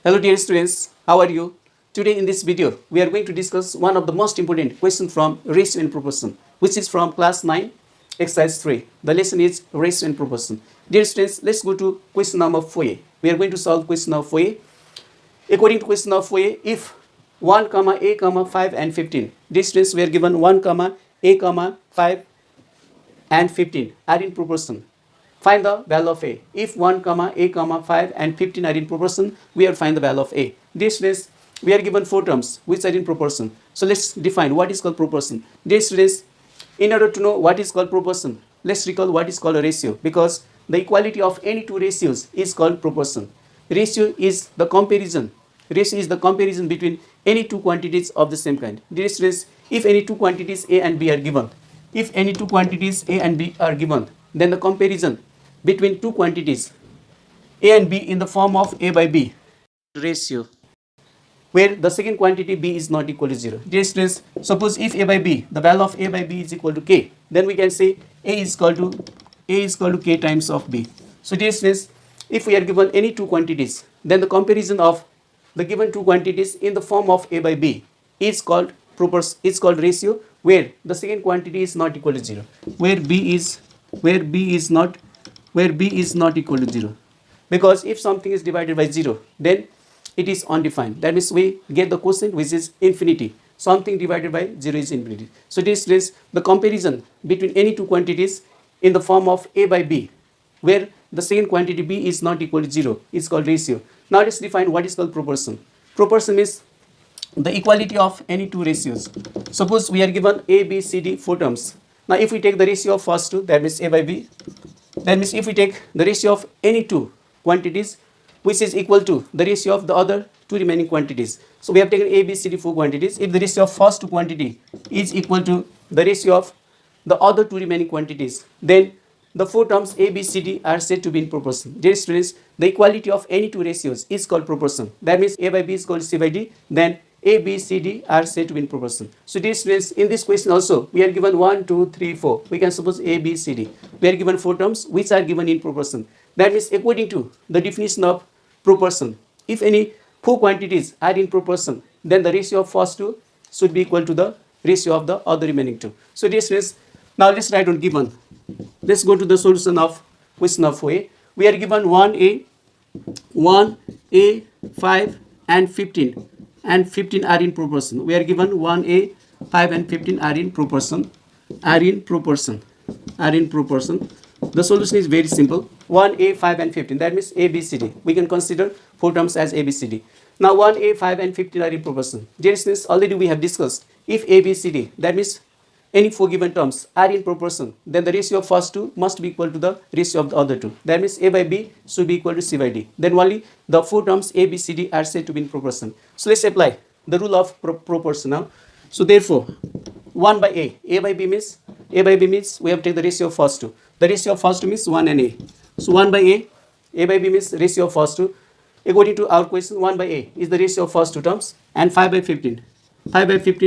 Hello dear students, how are you? Today in this video, we are going to discuss one of the most important questions from ratio and proportion, which is from class 9, exercise 3. The lesson is ratio and proportion. Dear students, let's go to question number 4a. We are going to solve question number 4a. According to question number 4a, if 1, a, 5 and 15. Dear students, we are given 1, a, 5 and 15 are in proportion. Find the value of a. If 1, a, 5 and 15 are in proportion, we have to find the value of a. Dear students, we are given four terms which are in proportion. So let's define what is called proportion. Dear students, in order to know what is called proportion, let's recall what is called a ratio, because the equality of any two ratios is called proportion. Ratio is the comparison. Ratio is the comparison between any two quantities of the same kind. Dear students, if any two quantities a and b are given, then the comparison between two quantities a and b in the form of a by b ratio, where the second quantity b is not equal to 0. Dear students, suppose if a by b, the value of a by b is equal to k, then we can say a is equal to k times of b. So dear students, if we are given any two quantities, then the comparison of the given two quantities in the form of a by b is called ratio, where the second quantity is not equal to 0, where b is not equal to 0. Because if something is divided by 0, then it is undefined. That means we get the quotient which is infinity. Something divided by 0 is infinity. So this is the comparison between any two quantities in the form of a by b, where the second quantity b is not equal to 0, is called ratio. Now let's define what is called proportion. Proportion is the equality of any two ratios. Suppose we are given a, b, c, d, four terms. Now if we take the ratio of first two, that means a by b, that means if we take the ratio of any two quantities which is equal to the ratio of the other two remaining quantities. So we have taken a, b, c, d, four quantities. If the ratio of first two quantity is equal to the ratio of the other two remaining quantities, then the four terms a, b, c, d are said to be in proportion. Dear students, the equality of any two ratios is called proportion. That means a by b is equal to c by d, then a, b, c, d are said to be in proportion. So dear students, in this question also, we are given 1, 2, 3, 4. We can suppose a, b, c, d. We are given four terms which are given in proportion. That means according to the definition of proportion, if any four quantities are in proportion, then the ratio of first two should be equal to the ratio of the other remaining two. So dear students, now let's write on given. Let's go to the solution of question of 4a. We are given 1a, 5 and 15. And 15 are in proportion. We are given 1a, 5 and 15 are in proportion. The solution is very simple. 1a, 5 and 15. That means a, b, c, d. We can consider four terms as a, b, c, d. Now 1a, 5 and 15 are in proportion. Dear students, already we have discussed, if a, b, c, d, that means any four given terms are in proportion, then the ratio of first two must be equal to the ratio of the other two. That means a by b should be equal to c by d. Then only the four terms a, b, c, d are said to be in proportion. So let's apply the rule of proportion now. So therefore, 1 by a by b means we have to take the ratio of first two. The ratio of first two means 1 and a. So 1 by a by b means ratio of first two. According to our question, 1 by a is the ratio of first two terms, and 5 by 15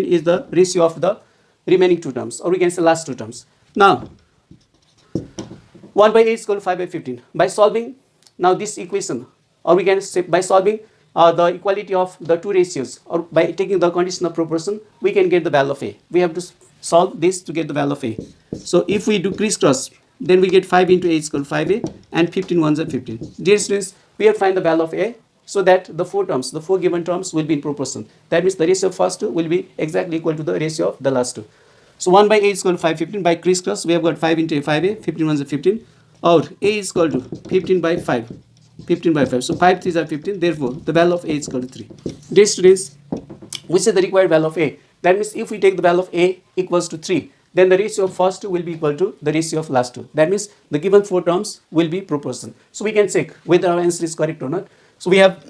is the ratio of the remaining two terms, or we can say last two terms. Now 1 by a is equal to 5 by 15. By solving now this equation, or we can say by solving the equality of the two ratios, or by taking the condition of proportion, we can get the value of a. We have to solve this to get the value of a. So if we do crisscross, then we get 5 into a is equal to 5a, and 15 ones are 15. Dear students, we have to find the value of a, so that the four given terms will be in proportion. That means the ratio of first two will be exactly equal to the ratio of the last two. So 1 by a is equal to 5, 15. By crisscross, we have got 5 into a, 5a, 15 ones are 15. Or a is equal to 15 by 5. So 5 3s are 15. Therefore, the value of a is equal to 3. Dear students, which is the required value of a? That means if we take the value of a equals to 3, then the ratio of first two will be equal to the ratio of last two. That means the given four terms will be proportional. So we can check whether our answer is correct or not. So we have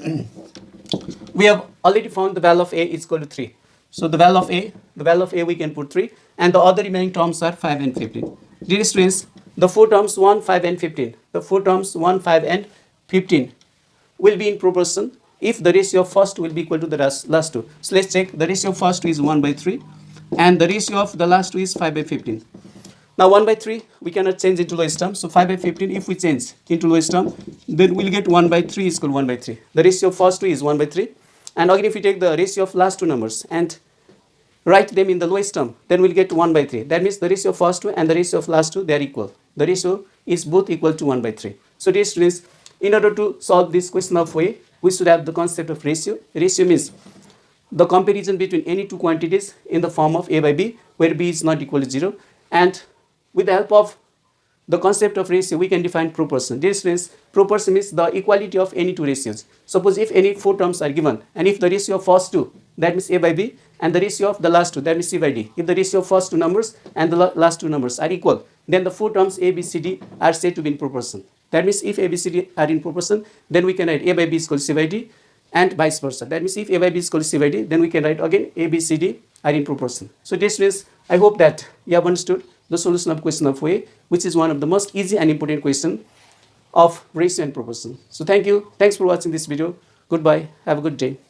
already found the value of a is equal to 3. So the value of a we can put 3, and the other remaining terms are 5 and 15. Dear students, the four terms 1, 5 and 15. The four terms 1, 5 and 15 will be in proportion if the ratio of first will be equal to the last two. So let's check. The ratio of first two is 1 by 3, and the ratio of the last two is 5 by 15. Now 1 by 3 we cannot change into lowest term. So 5 by 15 if we change into lowest term, then we'll get 1 by 3 is equal to 1 by 3. The ratio of first two is 1 by 3. And again if we take the ratio of last two numbers and write them in the lowest term, then we'll get 1 by 3. That means the ratio of first two and the ratio of last two, they are equal. The ratio is both equal to 1 by 3. So dear students, in order to solve this question of way, we should have the concept of ratio. Ratio means the comparison between any two quantities in the form of A by B, where B is not equal to 0. And with the help of the concept of ratio, we can define proportion. Dear students, proportion is the equality of any two ratios. Suppose if any four terms are given, and if the ratio of first two, that means A by B, and the ratio of the last two, that means C by D. If the ratio of first two numbers and the last two numbers are equal, then the four terms A, B, C, D are said to be in proportion. That means if A, B, C, D are in proportion, then we can write A by B is equal to C by D, and vice versa. That means if A by B is equal to C by D, then we can write again A, B, C, D are in proportion. So dear students, I hope that you have understood the solution of question of way, which is one of the most easy and important question of ratio and proportion. So thank you. Thanks for watching this video. Goodbye. Have a good day.